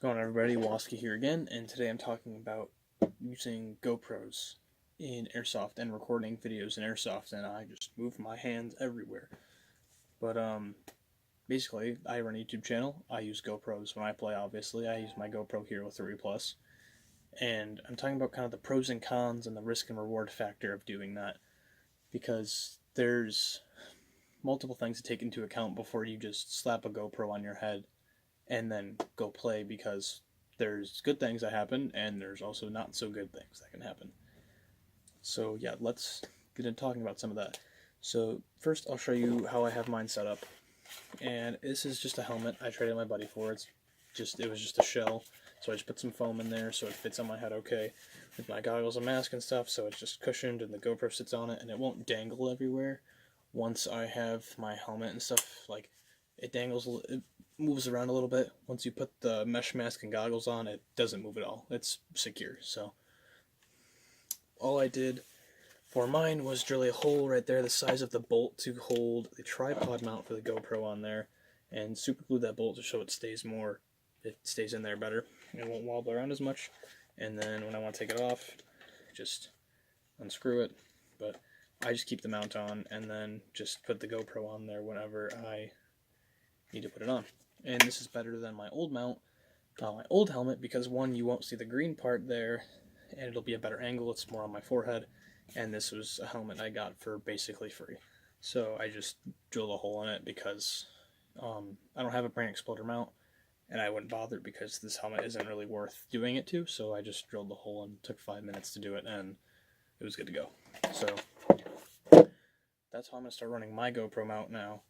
Going on, everybody? Waski here again, and today I'm talking about using GoPros in Airsoft and recording videos in Airsoft, and I just move my hands everywhere. But basically, I run a YouTube channel. I use GoPros when I play. Obviously, I use my GoPro Hero 3 Plus, and I'm talking about kind of the pros and cons and the risk and reward factor of doing that, because there's multiple things to take into account before you just slap a GoPro on your head and then go play, because there's good things that happen and there's also not so good things that can happen. So yeah, let's get into talking about some of that. So first I'll show you how I have mine set up. And this is just a helmet I traded my buddy for. It was just a shell. So I just put some foam in there so it fits on my head okay. With my goggles and mask and stuff, so it's just cushioned and the GoPro sits on it and it won't dangle everywhere. Once I have my helmet and stuff, like it moves around a little bit. Once you put the mesh mask and goggles on, it doesn't move at all. It's secure. So all I did for mine was drill a hole right there the size of the bolt to hold the tripod mount for the GoPro on there, and super glue that bolt to show it stays in there better. It won't wobble around as much. And then when I want to take it off, just unscrew it. But I just keep the mount on and then just put the GoPro on there whenever I need to put it on. And this is better than my old mount, my old helmet, because one, you won't see the green part there, and it'll be a better angle. It's more on my forehead, and this was a helmet I got for basically free. So I just drilled a hole in it because I don't have a brain exploder mount, and I wouldn't bother because this helmet isn't really worth doing it to. So I just drilled the hole and took 5 minutes to do it, and it was good to go. So that's how I'm going to start running my GoPro mount now,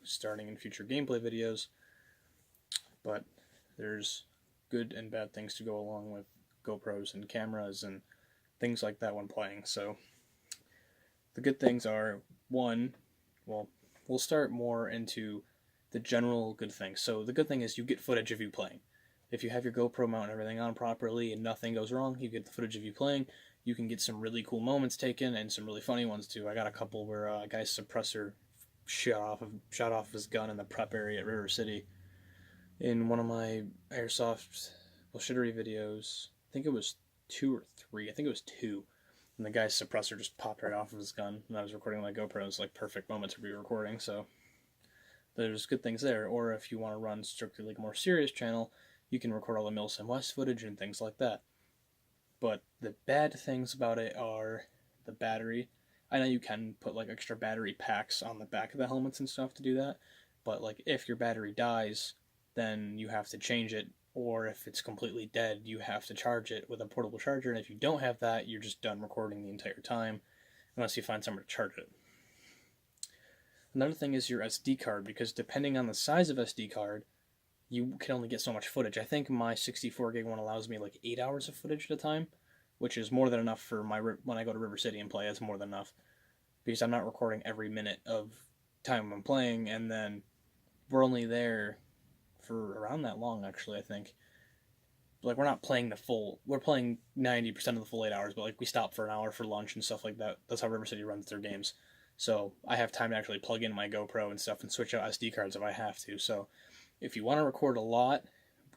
starting in future gameplay videos. But there's good and bad things to go along with GoPros and cameras and things like that when playing. So the good things are, one, well, we'll start more into the general good things. So the good thing is you get footage of you playing. If you have your GoPro mount and everything on properly and nothing goes wrong, you get the footage of you playing. You can get some really cool moments taken and some really funny ones too. I got a couple where a guy's suppressor shot off his gun in the prep area at River City. In one of my Airsoft bullshittery videos, I think it was 2 or 3, I think it was 2, and the guy's suppressor just popped right off of his gun, and I was recording my GoPro. It was like perfect moment to be recording, so there's good things there. Or if you want to run strictly like a more serious channel, you can record all the Milsim West footage and things like that. But the bad things about it are the battery. I know you can put like extra battery packs on the back of the helmets and stuff to do that, but like if your battery dies, then you have to change it, or if it's completely dead, you have to charge it with a portable charger, and if you don't have that, you're just done recording the entire time, unless you find somewhere to charge it. Another thing is your SD card, because depending on the size of SD card, you can only get so much footage. I think my 64 gig one allows me like 8 hours of footage at a time, which is more than enough for when I go to River City and play. It's more than enough, because I'm not recording every minute of time I'm playing, and then we're only there for around that long, actually. I think like we're not playing we're playing 90% of the full 8 hours, but like we stop for an hour for lunch and stuff like that. That's how River City runs their games. So I have time to actually plug in my GoPro and stuff and switch out SD cards if I have to. So if you want to record a lot,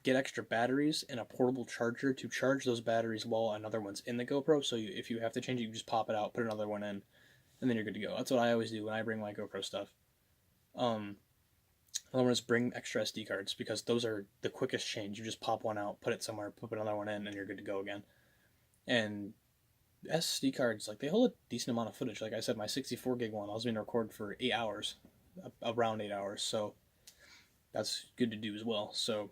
get extra batteries and a portable charger to charge those batteries while another one's in the GoPro. So if you have to change it, you just pop it out, put another one in, and then you're good to go. That's what I always do when I bring my GoPro stuff. Another one is bring extra SD cards, because those are the quickest change. You just pop one out, put it somewhere, put another one in, and you're good to go again. And SD cards, like, they hold a decent amount of footage. Like I said, my 64 gig one, I was going to record for 8 hours, around 8 hours, so that's good to do as well. So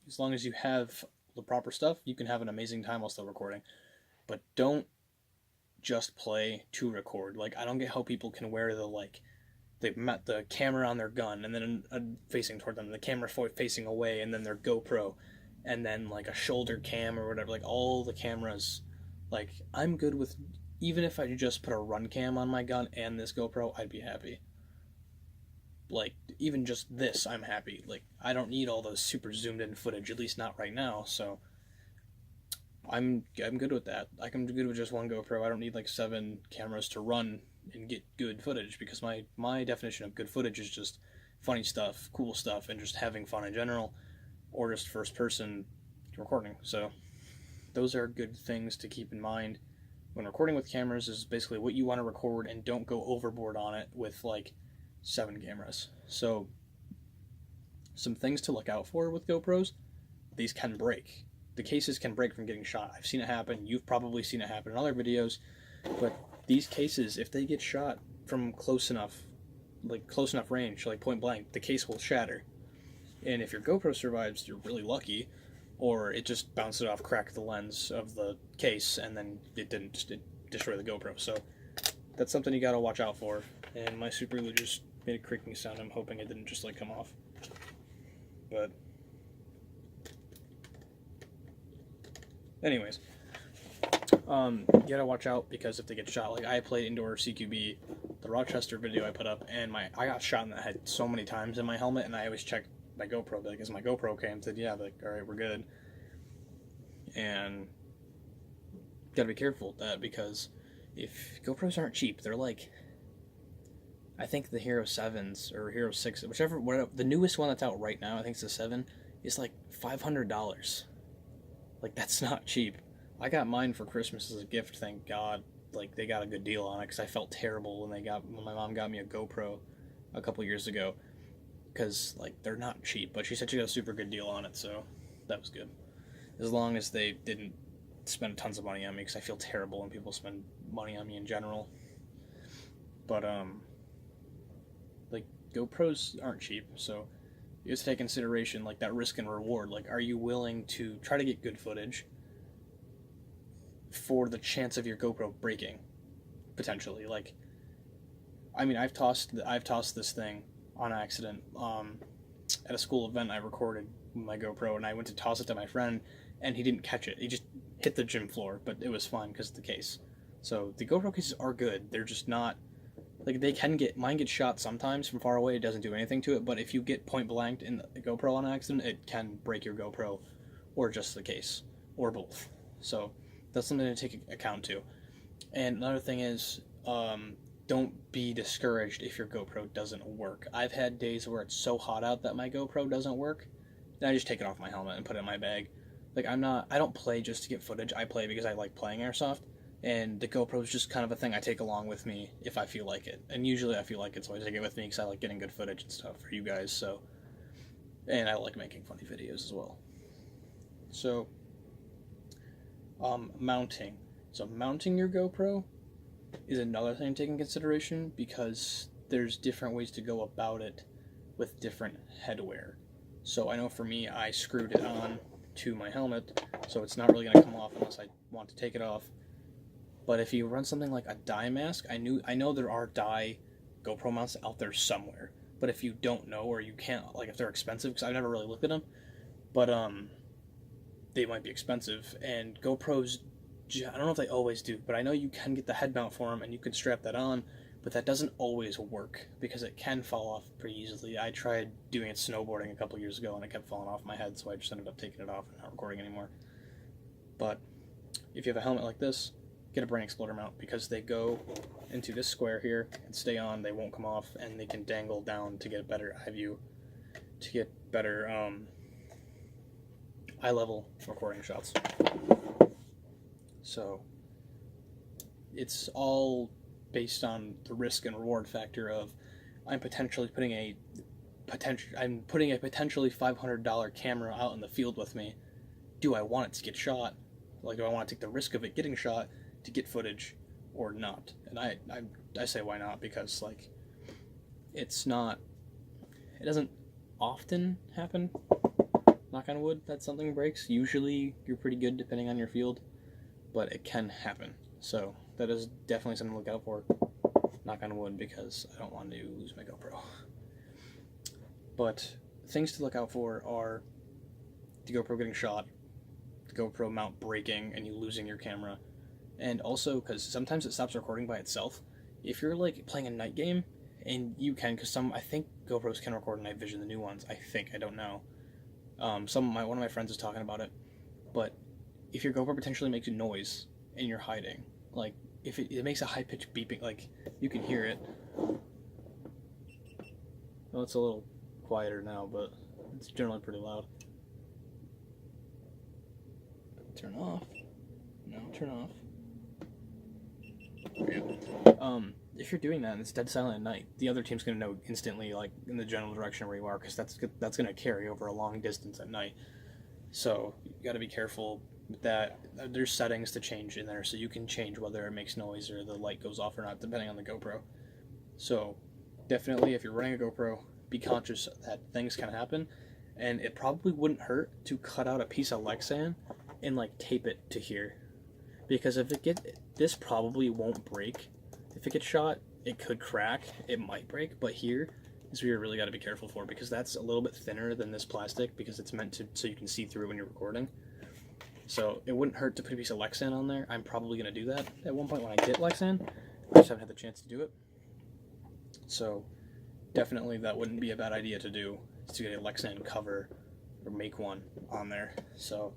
as long as you have the proper stuff, you can have an amazing time while still recording. But don't just play to record. Like, I don't get how people can wear the camera on their gun, and then facing toward them, the camera facing away, and then their GoPro, and then like a shoulder cam or whatever, like all the cameras. Like, I'm good with, even if I just put a run cam on my gun and this GoPro, I'd be happy. Like, even just this, I'm happy. Like, I don't need all those super zoomed in footage, at least not right now, so I'm good with that. I'm good with just one GoPro. I don't need like 7 cameras to run and get good footage, because my definition of good footage is just funny stuff, cool stuff, and just having fun in general. or just first person recording. So those are good things to keep in mind when recording with cameras, is basically what you want to record, and don't go overboard on it with like 7 cameras. So some things to look out for with GoPros: these can break. The cases can break from getting shot. I've seen it happen. You've probably seen it happen in other videos. But these cases, if they get shot from close enough range, like point blank, the case will shatter. And if your GoPro survives, you're really lucky, or it just bounced it off, cracked the lens of the case, and then it didn't destroy the GoPro. So that's something you gotta watch out for. And my super glue just made a creaking sound. I'm hoping it didn't just like come off. But anyways, you gotta watch out, because if they get shot, like I played indoor CQB, the Rochester video I put up, and I got shot in the head so many times in my helmet, and I always checked my GoPro, like, as my GoPro came, said, yeah, like, all right, we're good. And gotta be careful with that, because if GoPros aren't cheap, they're like, I think the Hero 7s or Hero 6, whatever, the newest one that's out right now, I think it's the 7, is like $500. Like, that's not cheap. I got mine for Christmas as a gift, thank God. Like, they got a good deal on it, because I felt terrible when my mom got me a GoPro a couple years ago, because, like, they're not cheap, but she said she got a super good deal on it, so that was good. As long as they didn't spend tons of money on me, because I feel terrible when people spend money on me in general. But, like, GoPros aren't cheap, so you have to take consideration, like, that risk and reward. Like, are you willing to try to get good footage for the chance of your GoPro breaking, potentially? Like, I mean, I've tossed this thing on accident. At a school event, I recorded my GoPro, and I went to toss it to my friend, and he didn't catch it. He just hit the gym floor, but it was fine because of the case. So the GoPro cases are good. They're just not, like, mine gets shot sometimes from far away. It doesn't do anything to it, but if you get point blanked in the GoPro on accident, it can break your GoPro, or just the case, or both. So that's something to take account to. And another thing is, don't be discouraged if your GoPro doesn't work. I've had days where it's so hot out that my GoPro doesn't work, then I just take it off my helmet and put it in my bag. Like, I don't play just to get footage. I play because I like playing Airsoft, and the GoPro is just kind of a thing I take along with me if I feel like it. And usually I feel like it, so I take it with me because I like getting good footage and stuff for you guys. So, and I like making funny videos as well. So, mounting. So mounting your GoPro is another thing to take in consideration, because there's different ways to go about it with different headwear. So I know for me, I screwed it on to my helmet, so it's not really going to come off unless I want to take it off. But if you run something like a dye mask, I know there are dye GoPro mounts out there somewhere, but if you don't know, or you can't, like, if they're expensive, because I've never really looked at them, but they might be expensive, and GoPros, I don't know if they always do, but I know you can get the head mount for them, and you can strap that on, but that doesn't always work, because it can fall off pretty easily. I tried doing it snowboarding a couple years ago, and it kept falling off my head, so I just ended up taking it off and not recording anymore. But if you have a helmet like this, get a brain exploder mount, because they go into this square here and stay on, they won't come off, and they can dangle down to get better eye view, to get better eye level recording shots. So it's all based on the risk and reward factor of, I'm putting a potentially $500 camera out in the field with me. Do I want it to get shot? Like, do I want to take the risk of it getting shot to get footage, or not? And I say why not, because, like, it doesn't often happen, knock on wood, that something breaks. Usually you're pretty good depending on your field, but it can happen. So that is definitely something to look out for, knock on wood, because I don't want to lose my GoPro. But things to look out for are the GoPro getting shot, the GoPro mount breaking and you losing your camera, and also, because sometimes it stops recording by itself. If you're, like, playing a night game, and you can, because I think GoPros can record in night vision, the new ones, I don't know. One of my friends is talking about it, but if your GoPro potentially makes a noise and you're hiding, like, if it makes a high-pitched beeping, like, you can hear it. Well, it's a little quieter now, but it's generally pretty loud. Turn off. No, turn off. Yeah. If you're doing that and it's dead silent at night, the other team's going to know instantly, like, in the general direction where you are, because that's going to carry over a long distance at night. So you got to be careful with that. There's settings to change in there, so you can change whether it makes noise or the light goes off or not, depending on the GoPro. So definitely, if you're running a GoPro, be conscious that things can happen, and it probably wouldn't hurt to cut out a piece of Lexan and like tape it to here, because if this probably won't break. If it gets shot, it could crack, it might break, but here is where you really got to be careful for, because that's a little bit thinner than this plastic, because it's meant to so you can see through when you're recording. So it wouldn't hurt to put a piece of Lexan on there. I'm probably going to do that at one point when I get Lexan. I just haven't had the chance to do it. So definitely that wouldn't be a bad idea to do, is to get a Lexan cover or make one on there. So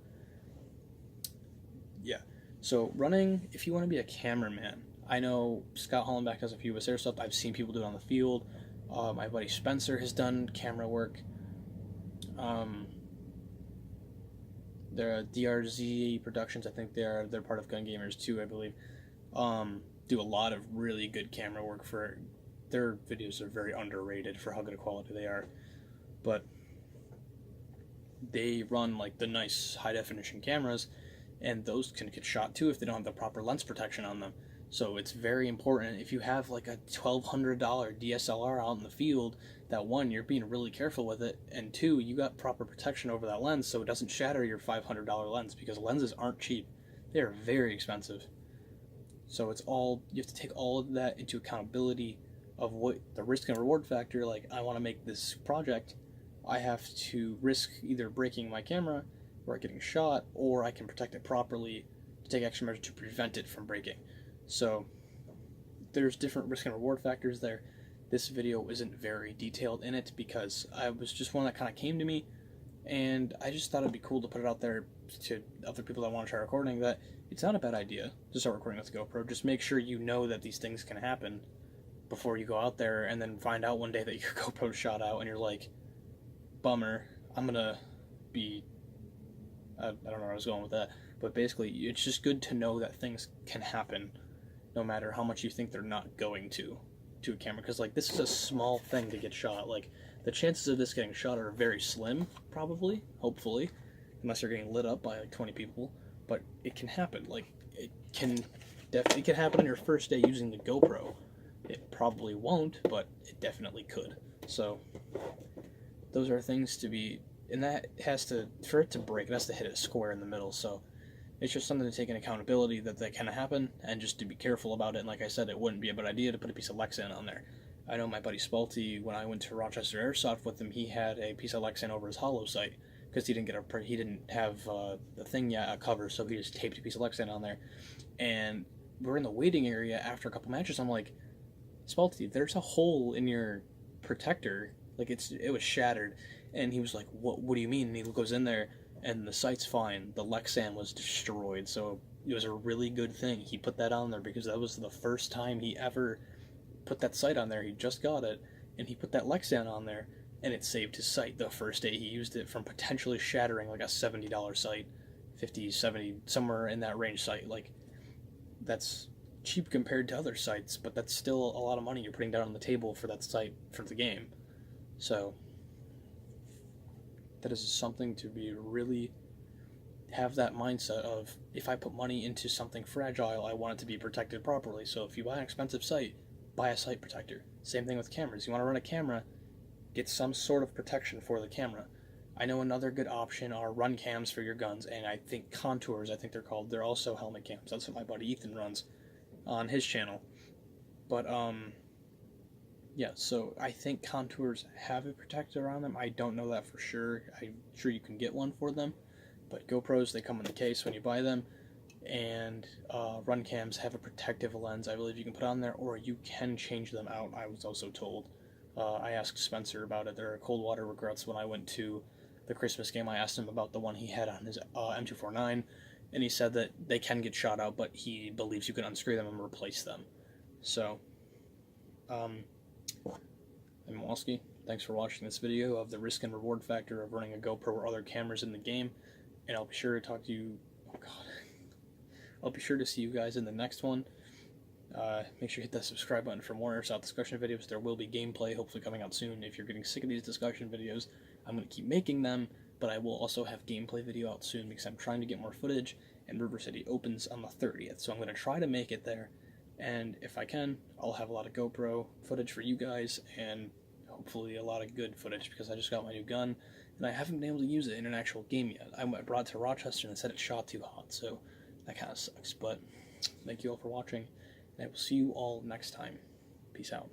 yeah. So running, if you want to be a cameraman, I know Scott Hollenbeck has a few with Airsoft. I've seen people do it on the field. My buddy Spencer has done camera work. They're DRZ Productions. I think they're part of Gun Gamers too, I believe. Do a lot of really good camera work. For their videos are very underrated for how good a quality they are. But they run like the nice high definition cameras, and those can get shot too if they don't have the proper lens protection on them. So it's very important, if you have like a $1,200 DSLR out in the field, that one, you're being really careful with it, and two, you got proper protection over that lens so it doesn't shatter your $500 lens, because lenses aren't cheap. They are very expensive. So it's all, you have to take all of that into accountability of what the risk and reward factor. Like, I want to make this project, I have to risk either breaking my camera or getting shot, or I can protect it properly to take extra measures to prevent it from breaking. So there's different risk and reward factors there. This video isn't very detailed in it because I was just one that kind of came to me, and I just thought it'd be cool to put it out there to other people that want to try recording, that it's not a bad idea to start recording with GoPro. Just make sure you know that these things can happen before you go out there and then find out one day that your GoPro's shot out and you're like, bummer, I'm gonna be, I don't know where I was going with that, but basically it's just good to know that things can happen no matter how much you think they're not going to a camera, because like, this is a small thing to get shot. Like, the chances of this getting shot are very slim, probably, hopefully, unless you're getting lit up by like 20 people, but it can happen. Like, it can happen on your first day using the GoPro. It probably won't, but it definitely could. So those are things to be, and that has to, for it to break, it has to hit it square in the middle. So it's just something to take in accountability that can happen, and just to be careful about it. And like I said, it wouldn't be a bad idea to put a piece of Lexan on there. I know my buddy Spalty, when I went to Rochester Airsoft with him, he had a piece of Lexan over his hollow sight because he didn't have the thing yet, a cover, so he just taped a piece of Lexan on there. And we're in the waiting area after a couple matches. I'm like, Spalty, there's a hole in your protector, like it was shattered. And he was like, what do you mean? And he goes in there, and the sight's fine. The Lexan was destroyed, so it was a really good thing he put that on there, because that was the first time he ever put that sight on there. He just got it, and he put that Lexan on there, and it saved his sight the first day he used it from potentially shattering like a $70 sight, 50, 70, somewhere in that range sight. Like, that's cheap compared to other sights, but that's still a lot of money you're putting down on the table for that sight for the game. So that is something to be really have that mindset of, if I put money into something fragile, I want it to be protected properly. So if you buy an expensive sight, buy a sight protector. Same thing with cameras. You want to run a camera, get some sort of protection for the camera. I know another good option are run cams for your guns, and I think Contours, I think they're called, they're also helmet cams. That's what my buddy Ethan runs on his channel. But yeah, so I think Contours have a protector on them. I don't know that for sure. I'm sure you can get one for them, but GoPros, they come in the case when you buy them, and run cams have a protective lens, I believe, you can put on there, or you can change them out, I was also told. I asked Spencer about it. There are cold water regrets. When I went to the Christmas game, I asked him about the one he had on his M249, and he said that they can get shot out, but he believes you can unscrew them and replace them. So, I'm Walski. Thanks for watching this video of the risk and reward factor of running a GoPro or other cameras in the game, and I'll be sure to talk to you God. I'll be sure to see you guys in the next one. Make sure you hit that subscribe button for more Airsoft discussion videos. There will be gameplay, hopefully coming out soon. If you're getting sick of these discussion videos, I'm going to keep making them, but I will also have gameplay video out soon because I'm trying to get more footage, and River City opens on the 30th, so I'm going to try to make it there, and if I can, I'll have a lot of GoPro footage for you guys, and hopefully a lot of good footage, because I just got my new gun, and I haven't been able to use it in an actual game yet. I brought it to Rochester and they said it shot too hot, so that kind of sucks, but thank you all for watching, and I will see you all next time. Peace out.